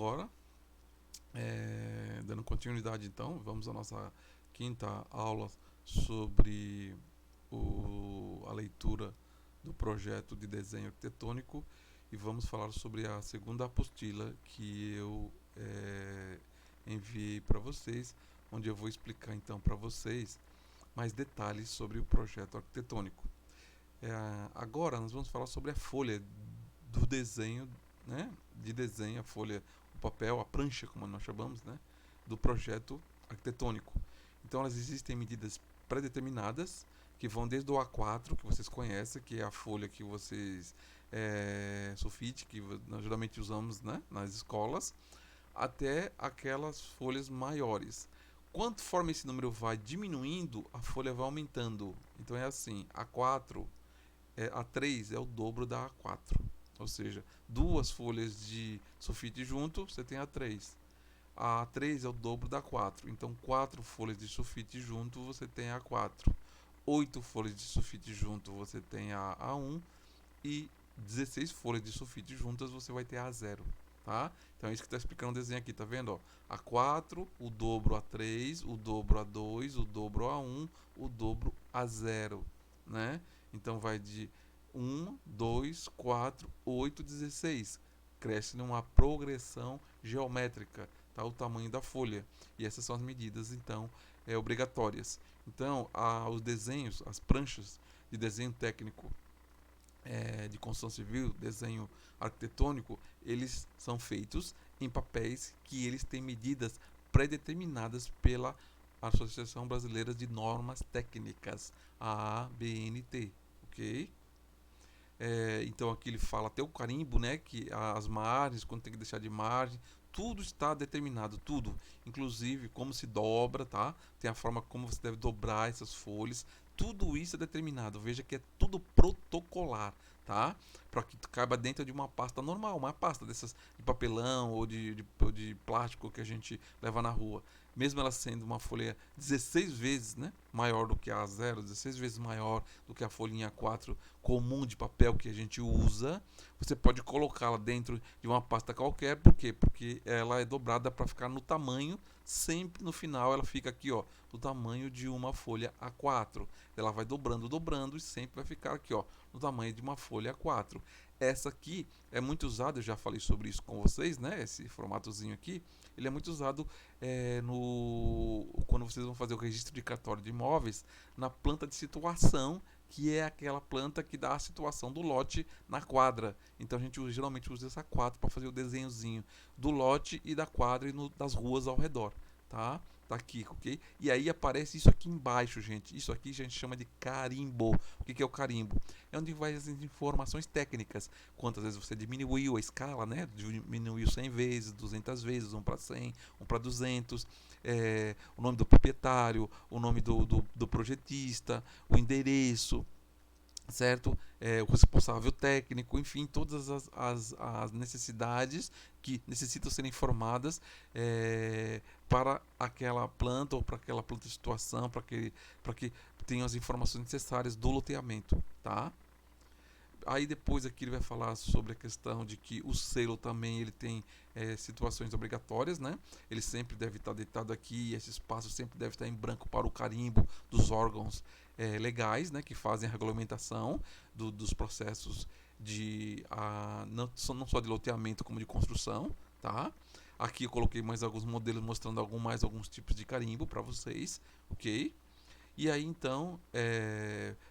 agora, dando continuidade então, vamos à nossa quinta aula sobre a leitura do projeto de desenho arquitetônico e vamos falar sobre a segunda apostila que eu enviei para vocês, onde eu vou explicar então para vocês mais detalhes sobre o projeto arquitetônico. Agora nós vamos falar sobre a folha do desenho, né, de desenho, a folha, o papel, a prancha, como nós chamamos, né, do projeto arquitetônico. Então elas existem medidas pré-determinadas que vão desde o A4, que vocês conhecem, que é a folha que vocês sulfite, que nós geralmente usamos, né, nas escolas, até aquelas folhas maiores. Conforme esse número vai diminuindo, a folha vai aumentando. Então é assim, A4, A3 é o dobro da A4. Ou seja, duas folhas de sulfite junto, você tem A3. A A3 é o dobro da 4. Então, 4 folhas de sulfite junto, você tem a A4. 8 folhas de sulfite junto, você tem a A1. E 16 folhas de sulfite juntas, você vai ter a A0. Tá? Então, é isso que está explicando o desenho aqui. Tá vendo? Ó? A4, o dobro A3, o dobro A2, o dobro A1, o dobro A0. Né? Então, vai de 1, 2, 4, 8, 16. Cresce numa progressão geométrica, tá? O tamanho da folha. E essas são as medidas, então, obrigatórias. Então, os desenhos, as pranchas de desenho técnico de construção civil, desenho arquitetônico, eles são feitos em papéis que eles têm medidas pré-determinadas pela Associação Brasileira de Normas Técnicas, a ABNT, ok? Então aqui ele fala até o carimbo, né, que as margens, quando tem que deixar de margem, tudo está determinado, tudo, inclusive como se dobra, tá? Tem a forma como você deve dobrar essas folhas, tudo isso é determinado. Veja que é tudo protocolar, tá? Para que caiba dentro de uma pasta normal, uma pasta dessas de papelão ou de plástico que a gente leva na rua. Mesmo ela sendo uma folha 16 vezes, né, maior do que a A0, 16 vezes maior do que a folhinha A4 comum de papel que a gente usa, você pode colocá-la dentro de uma pasta qualquer. Por quê? Porque ela é dobrada para ficar no tamanho, sempre no final ela fica aqui, ó, do tamanho de uma folha A4. Ela vai dobrando, dobrando e sempre vai ficar aqui, ó, no tamanho de uma folha A4. Essa aqui é muito usada, eu já falei sobre isso com vocês, né? Esse formatozinho aqui, ele é muito usado quando vocês vão fazer o registro de cartório de imóveis, na planta de situação, que é aquela planta que dá a situação do lote na quadra. Então a gente geralmente usa essa quadra para fazer o desenhozinho do lote e da quadra e das ruas ao redor, tá? Tá aqui, ok? E aí aparece isso aqui embaixo, gente. Isso aqui a gente chama de carimbo. O que é o carimbo? É onde vai as informações técnicas. Quantas vezes você diminuiu a escala, né? Diminuiu 100 vezes, 200 vezes, 1 para 100, 1 para 200. O nome do proprietário, o nome do projetista, o endereço, certo? O responsável técnico, enfim, todas as necessidades que necessitam ser informadas para aquela planta ou para aquela planta de situação, para que tenham as informações necessárias do loteamento, tá? Aí depois aqui ele vai falar sobre a questão de que o selo também ele tem situações obrigatórias, né? Ele sempre deve estar deitado aqui, esse espaço sempre deve estar em branco para o carimbo dos órgãos legais, né? Que fazem a regulamentação dos processos não só de loteamento como de construção, tá? Aqui eu coloquei mais alguns modelos mostrando alguns tipos de carimbo para vocês, ok? E aí então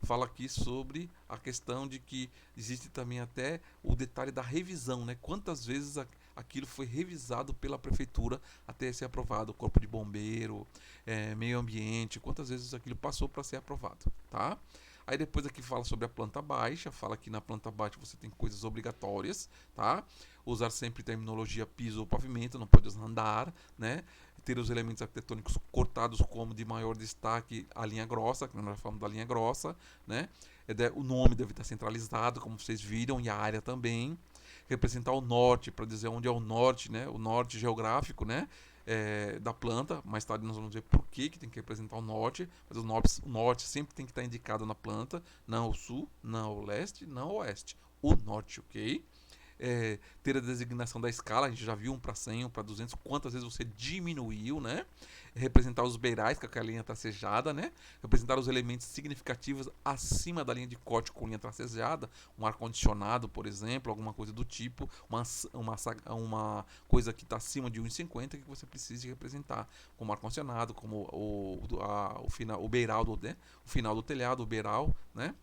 fala aqui sobre a questão de que existe também até o detalhe da revisão, né? Quantas vezes aquilo foi revisado pela prefeitura até ser aprovado, corpo de bombeiro, meio ambiente, quantas vezes aquilo passou para ser aprovado, tá? Aí depois aqui fala sobre a planta baixa, fala que na planta baixa você tem coisas obrigatórias, tá? Usar sempre terminologia piso ou pavimento, não pode usar andar, né? Ter os elementos arquitetônicos cortados como de maior destaque a linha grossa, que nós falamos da linha grossa, né? O nome deve estar centralizado, como vocês viram, e a área também. Representar o norte, para dizer onde é o norte, né? O norte geográfico, né? Da planta. Mais tarde nós vamos ver por que tem que representar o norte, mas o norte sempre tem que estar indicado na planta, não o sul, não o leste, não o oeste. O norte, ok? ter a designação da escala, a gente já viu 1 para 100, 1 para 200, quantas vezes você diminuiu, né? Representar os beirais, com aquela linha tracejada, né? Representar os elementos significativos acima da linha de corte com linha tracejada, um ar-condicionado, por exemplo, alguma coisa do tipo, uma coisa que está acima de 1,50 que você precisa representar, como ar-condicionado, como o beiral, né? O final do telhado, o beiral, né?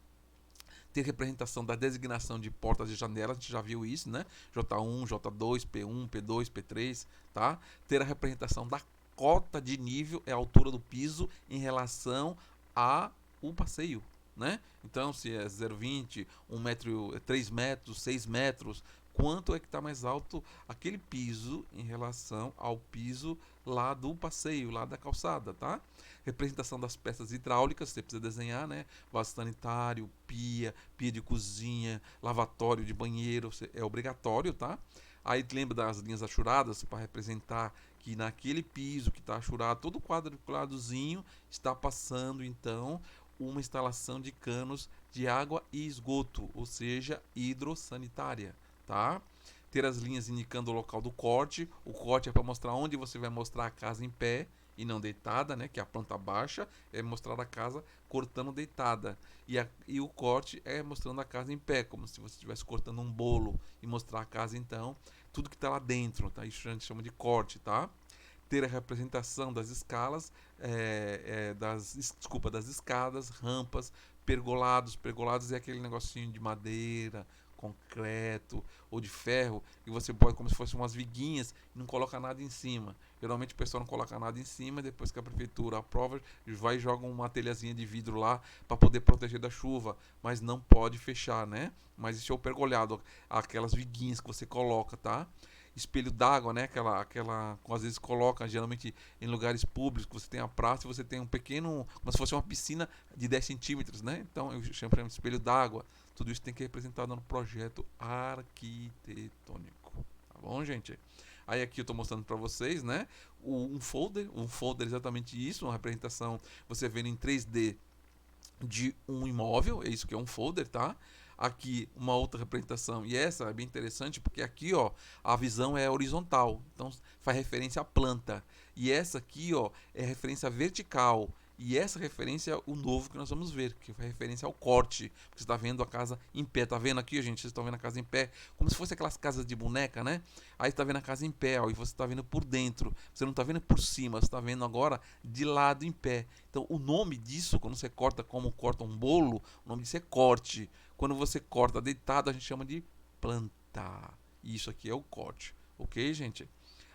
Ter representação da designação de portas e janelas, a gente já viu isso, né? J1, J2, P1, P2, P3, tá? Ter a representação da cota de nível, é a altura do piso em relação a o passeio, né? Então, se é 0,20, 1 metro, 3 metros, 6 metros, quanto é que está mais alto aquele piso em relação ao piso lá do passeio, lá da calçada, tá? Representação das peças hidráulicas, você precisa desenhar, né? Vaso sanitário, pia de cozinha, lavatório de banheiro, é obrigatório, tá? Aí lembra das linhas achuradas para representar que naquele piso que está achurado, todo quadradozinho está passando então uma instalação de canos de água e esgoto, ou seja, hidrossanitária, tá? Ter as linhas indicando o local do corte. O corte é para mostrar onde você vai mostrar a casa em pé e não deitada, né? Que é a planta baixa é mostrar a casa cortando deitada. E o corte é mostrando a casa em pé, como se você estivesse cortando um bolo e mostrar a casa então, tudo que está lá dentro, tá? Isso a gente chama de corte, tá? Ter a representação das escalas, das escadas, rampas, pergolados. Pergolados é aquele negocinho de madeira, concreto ou de ferro, e você põe como se fossem umas viguinhas e não coloca nada em cima. Geralmente o pessoal não coloca nada em cima, depois que a prefeitura aprova, vai e joga uma telhazinha de vidro lá para poder proteger da chuva, mas não pode fechar, né? Mas isso é o pergolhado, aquelas viguinhas que você coloca, tá? Espelho d'água, né? Às vezes coloca, geralmente em lugares públicos, você tem a praça e você tem um pequeno, como se fosse uma piscina de 10 centímetros, né? Então eu chamo de espelho d'água. Tudo isso tem que ser representado no projeto arquitetônico. Tá bom, gente? Aí aqui eu estou mostrando para vocês, né? Um folder é exatamente isso, uma representação, você vendo em 3D de um imóvel, é isso que é um folder, tá? Aqui uma outra representação, e essa é bem interessante porque aqui, ó, a visão é horizontal, então faz referência à planta. E essa aqui, ó, é referência vertical. E essa referência é o novo que nós vamos ver, que faz referência ao corte. Você está vendo a casa em pé, tá vendo aqui, gente? Vocês estão vendo a casa em pé, como se fosse aquelas casas de boneca, né? Aí está vendo a casa em pé, ó, e você está vendo por dentro. Você não está vendo por cima, você está vendo agora de lado em pé. Então, o nome disso, quando você corta como corta um bolo, o nome disso é corte. Quando você corta deitado, a gente chama de planta. Isso aqui é o corte, ok, gente?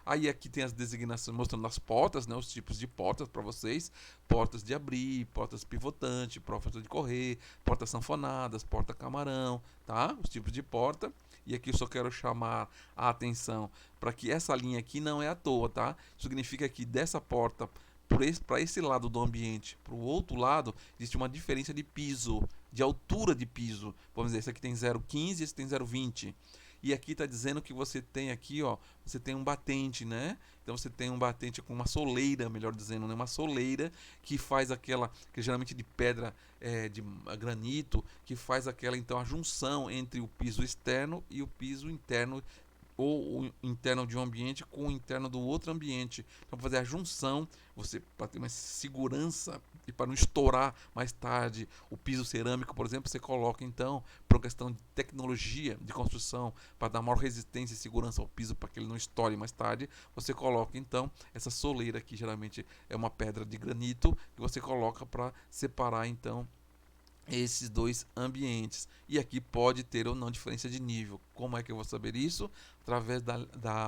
Aí aqui tem as designações mostrando as portas, né, os tipos de portas para vocês. Portas de abrir, portas pivotantes, portas de correr, portas sanfonadas, porta camarão, tá? Os tipos de porta. E aqui eu só quero chamar a atenção para que essa linha aqui não é à toa, tá? Isso significa que dessa porta para esse lado do ambiente, para o outro lado, existe uma diferença de piso, de altura de piso. Vamos dizer, esse aqui tem 0,15, esse tem 0,20. E aqui está dizendo que você tem aqui, ó, você tem um batente, né? Então você tem um batente com uma soleira, melhor dizendo, né? Uma soleira que faz aquela, que geralmente de pedra, de granito, que faz aquela, então, a junção entre o piso externo e o piso interno, ou o interno de um ambiente com o interno do outro ambiente. Então, fazer a junção, você para ter mais segurança e para não estourar mais tarde o piso cerâmico, por exemplo, você coloca então, por questão de tecnologia de construção, para dar maior resistência e segurança ao piso para que ele não estoure mais tarde, você coloca então essa soleira que geralmente é uma pedra de granito que você coloca para separar então esses dois ambientes. E aqui pode ter ou não diferença de nível. Como é que eu vou saber isso? Através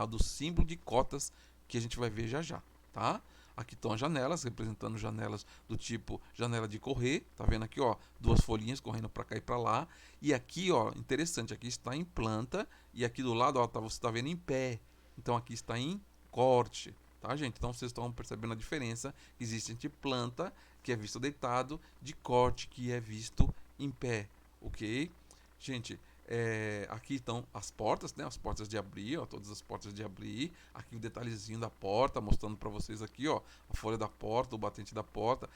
do símbolo de cotas que a gente vai ver já já, tá? Aqui estão as janelas, representando janelas do tipo janela de correr. Tá vendo aqui, ó, duas folhinhas correndo para cá e para lá. E aqui, ó, interessante, aqui está em planta e aqui do lado, ó, você está vendo em pé. Então aqui está em corte, tá, gente? Então vocês estão percebendo a diferença que existe entre planta, que é visto deitado, de corte, que é visto em pé, ok? Gente, Aqui estão as portas, né? As portas de abrir, ó, todas as portas de abrir. Aqui o detalhezinho da porta, mostrando para vocês aqui, ó, a folha da porta, o batente da porta,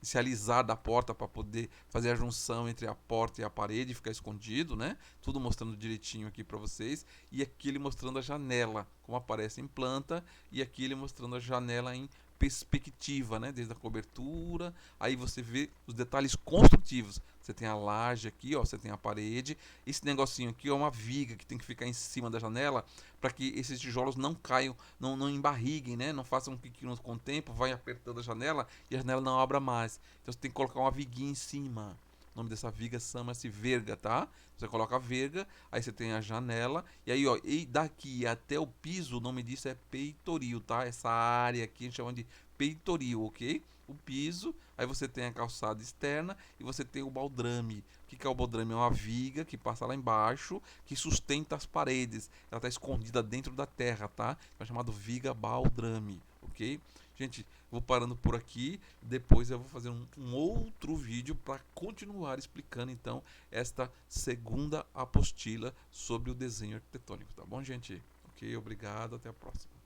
esse alisar da porta para poder fazer a junção entre a porta e a parede, ficar escondido, né? Tudo mostrando direitinho aqui para vocês. E aqui ele mostrando a janela, como aparece em planta, e aqui ele mostrando a janela em perspectiva, né? Desde a cobertura, aí você vê os detalhes construtivos. Você tem a laje aqui, ó, você tem a parede. Esse negocinho aqui é uma viga que tem que ficar em cima da janela para que esses tijolos não caiam, não embarriguem, né? Não façam com o tempo, vai apertando a janela e a janela não abra mais. Então você tem que colocar uma viguinha em cima. O nome dessa viga chama-se verga, tá? Você coloca a verga, aí você tem a janela, e aí, ó, e daqui até o piso, o nome disso é peitoril, tá? Essa área aqui a gente chama de peitoril, ok? O piso, aí você tem a calçada externa e você tem o baldrame. O que é o baldrame? É uma viga que passa lá embaixo, que sustenta as paredes. Ela está escondida dentro da terra, tá? É chamado viga baldrame, ok? Gente, vou parando por aqui. Depois eu vou fazer um outro vídeo para continuar explicando então esta segunda apostila sobre o desenho arquitetônico, tá bom, gente? Ok, obrigado, até a próxima.